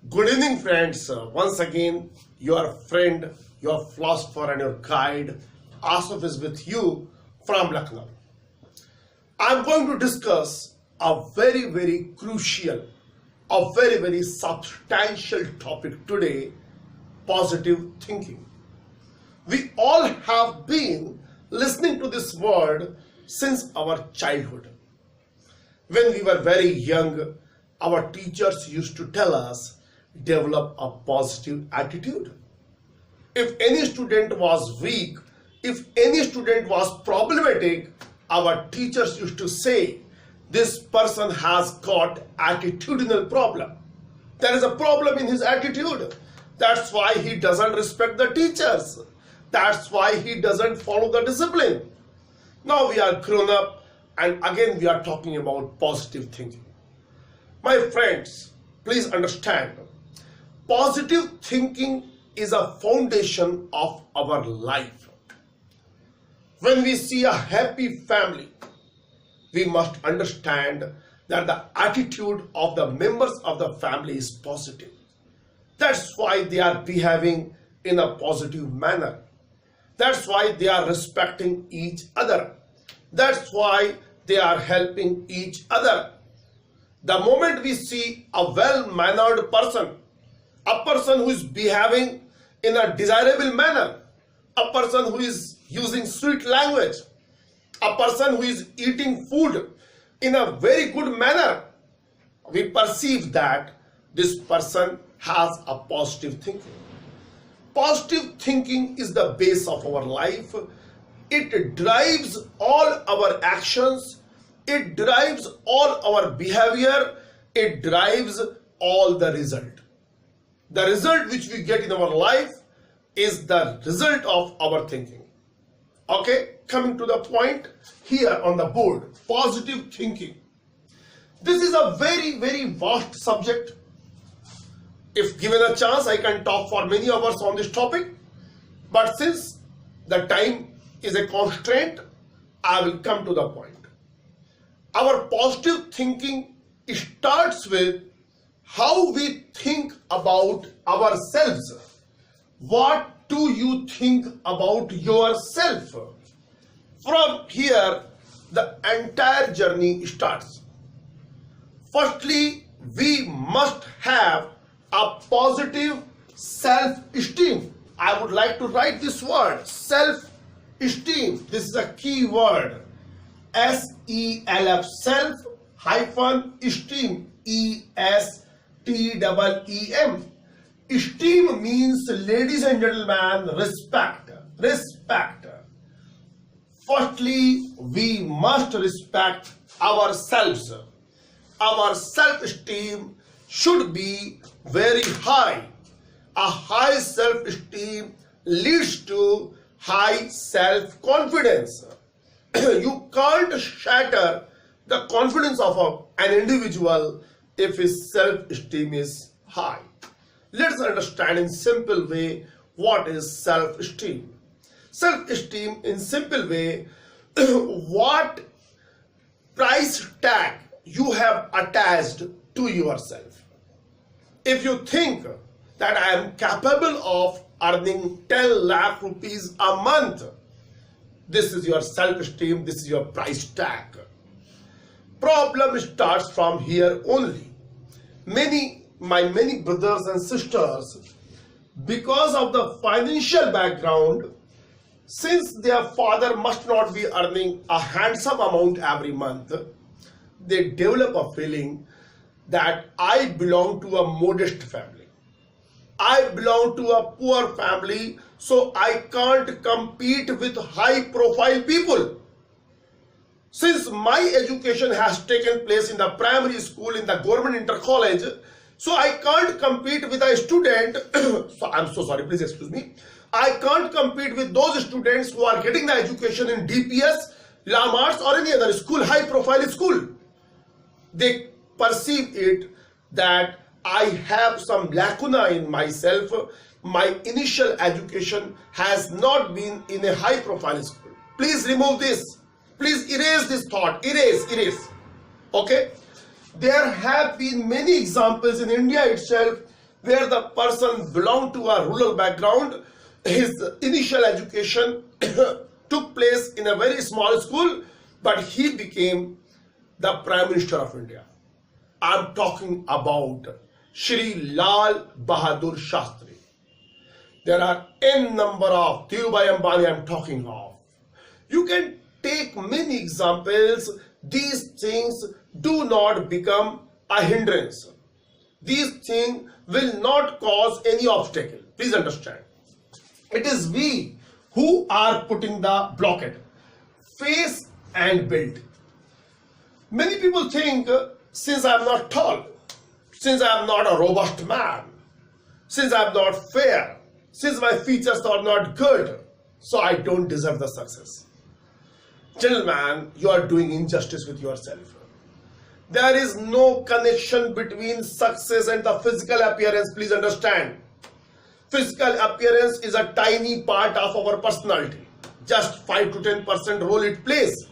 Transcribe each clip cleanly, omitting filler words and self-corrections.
Good evening, friends. Once again, your friend, your philosopher, and your guide, Asif is with you from Lucknow. I'm going to discuss a very crucial, a very substantial topic today: positive thinking. We all have been listening to this word since our childhood. When we were very young, our teachers used to tell us, develop a positive attitude. If any student was weak, if any student was problematic, our teachers used to say, this person has got attitudinal problem. There is a problem in his attitude. That's why he doesn't respect the teachers. That's why he doesn't follow the discipline. Now we are grown up and again we are talking about positive thinking. My friends, please understand, positive thinking is a foundation of our life. When we see a happy family, we must understand that the attitude of the members of the family is positive. That's why they are behaving in a positive manner. That's why they are respecting each other. That's why they are helping each other. The moment we see a well-mannered person, a person who is behaving in a desirable manner, a person who is using sweet language, a person who is eating food in a very good manner, we perceive that this person has a positive thinking. Positive thinking is the base of our life. It drives all our actions. It drives all our behavior. It drives all the result. The result which we get in our life is the result of our thinking. Okay, coming to the point here on the board, positive thinking. This is a very vast subject. If given a chance, I can talk for many hours on this topic. But since the time is a constraint, I will come to the point. Our positive thinking starts with how we think about ourselves. What do you think about yourself? From here, the entire journey starts. Firstly, we must have a positive self-esteem. I would like to write this word, self-esteem. This is a key word. S-E-L-F, self-esteem, E-S-T-E-E-M. Esteem means, ladies and gentlemen, respect. Respect. Firstly, we must respect ourselves. Our self-esteem should be very high. A high self-esteem leads to high self-confidence. You can't shatter the confidence of an individual if his self-esteem is high. Let's understand in simple way what is self-esteem. Self-esteem in simple way, what price tag you have attached to yourself. If you think that I am capable of earning 10 lakh rupees a month, this is your self-esteem, this is your price tag. Problem starts from here only. My many brothers and sisters, because of the financial background, since their father must not be earning a handsome amount every month, they develop a feeling that I belong to a modest family. I belong to a poor family, so I can't compete with high profile people. Since my education has taken place in the primary school, in the government inter college, so I can't compete with a student, so I'm so sorry, please excuse me. I can't compete with those students who are getting the education in DPS, Lamarts or any other school, high profile school. They perceive it that I have some lacuna in myself. My initial education has not been in a high profile school. Please remove this. Please erase this thought. Erase. Okay? There have been many examples in India itself where the person belonged to a rural background. His initial education took place in a very small school, but he became the Prime Minister of India. I'm talking about Shri Lal Bahadur Shastri. There are n number of Dhirubhai Ambani I'm talking of. You can take many examples. These things do not become a hindrance. These things will not cause any obstacle. Please understand. It is we who are putting the blockade. Face and build. Many people think since I am not tall, since I am not a robust man, since I am not fair, since my features are not good, so I don't deserve the success. Gentlemen, you are doing injustice with yourself. There is no connection between success and the physical appearance. Please understand. Physical appearance is a tiny part of our personality. Just 5 to 10% role it plays.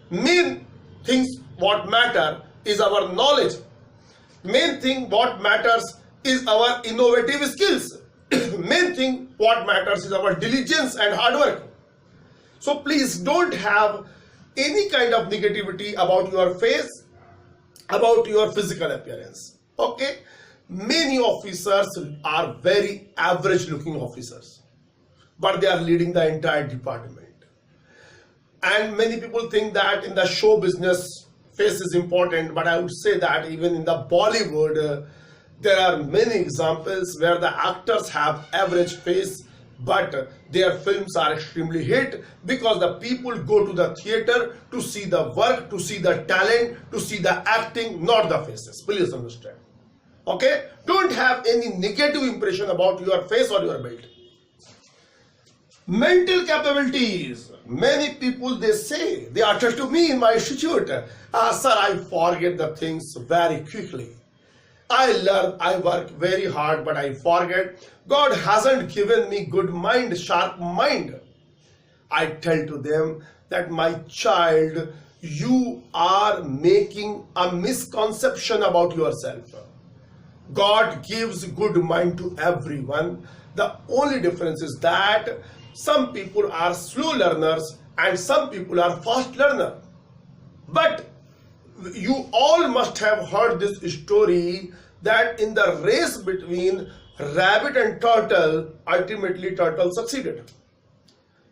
Main things what matter is our knowledge. Main thing what matters is our innovative skills. Main thing what matters is our diligence and hard work. So please don't have any kind of negativity about your face, about your physical appearance. Okay? Many officers are very average looking officers, but they are leading the entire department. And many people think that in the show business, face is important, but I would say that even in the Bollywood, there are many examples where the actors have average face, but their films are extremely hit because the people go to the theater to see the work, to see the talent, to see the acting, not the faces. Please understand. Okay? Don't have any negative impression about your face or your build. Mental capabilities. Many people, they say, they utter to me in my institute, sir, I forget the things very quickly. I learn, I work very hard, but I forget. God hasn't given me good mind, sharp mind. I tell to them that my child, you are making a misconception about yourself. God gives good mind to everyone. The only difference is that some people are slow learners and some people are fast learners. But you all must have heard this story that in the race between rabbit and turtle, ultimately turtle succeeded.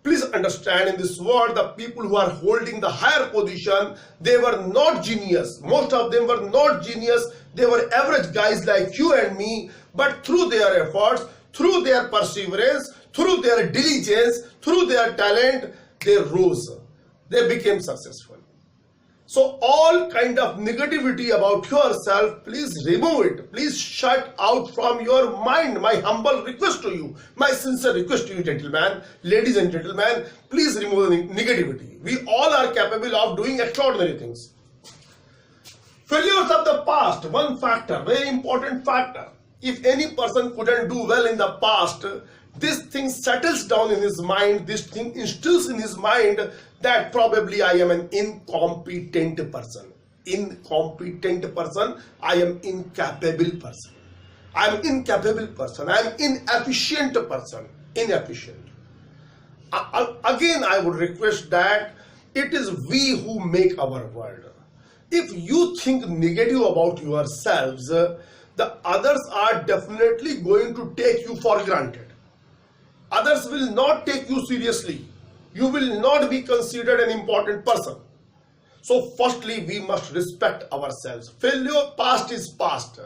Please understand, in this world, the people who are holding the higher position, they were not genius. Most of them were not genius. They were average guys like you and me, but through their efforts, through their perseverance, through their diligence, through their talent, they rose. They became successful. So all kind of negativity about yourself, please remove it. Please shut out from your mind. My humble request to you, my sincere request to you, gentlemen, ladies and gentlemen, please remove the negativity. We all are capable of doing extraordinary things. Failures of the past, one factor, very important factor. If any person couldn't do well in the past, this thing settles down in his mind, this thing instills in his mind that probably I am an incompetent person. Incompetent person, I am incapable person. I am incapable person, I am inefficient person, inefficient. Again, I would request that it is we who make our world. If you think negative about yourselves, the others are definitely going to take you for granted. Others will not take you seriously. You will not be considered an important person. So firstly, we must respect ourselves. Failure, past is past.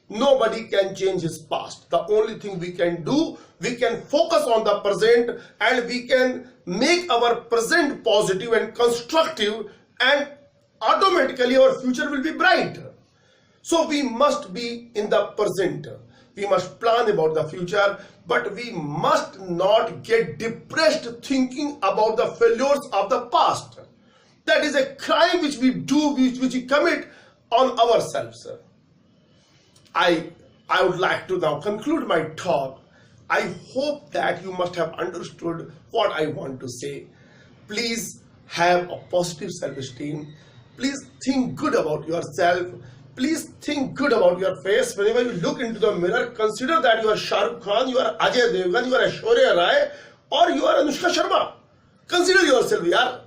Nobody can change his past. The only thing we can do, we can focus on the present and we can make our present positive and constructive, and automatically our future will be bright. So we must be in the present. We must plan about the future, but we must not get depressed thinking about the failures of the past. That is a crime which we do, which we commit on ourselves. I would like to now conclude my talk. I hope that you must have understood what I want to say. Please have a positive self-esteem. Please think good about yourself. Please think good about your face. Whenever you look into the mirror, consider that you are Shah Rukh Khan, you are Ajay Devgan, you are Aishwarya Rai, or you are Anushka Sharma. Consider yourself, yaar.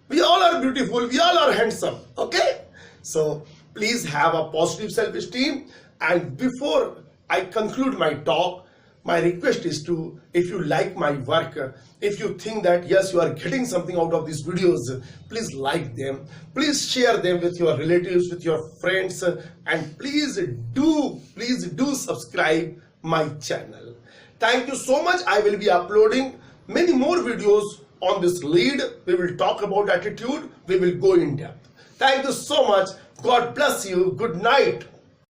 We all are beautiful, we all are handsome, okay? So please have a positive self-esteem. And before I conclude my talk, my request is to, if you like my work, if you think that yes, you are getting something out of these videos, please like them, please share them with your relatives, with your friends, and please do subscribe my channel. Thank you so much. I will be uploading many more videos on this lead. We will talk about attitude. We will go in depth. Thank you so much. God bless you. Good night.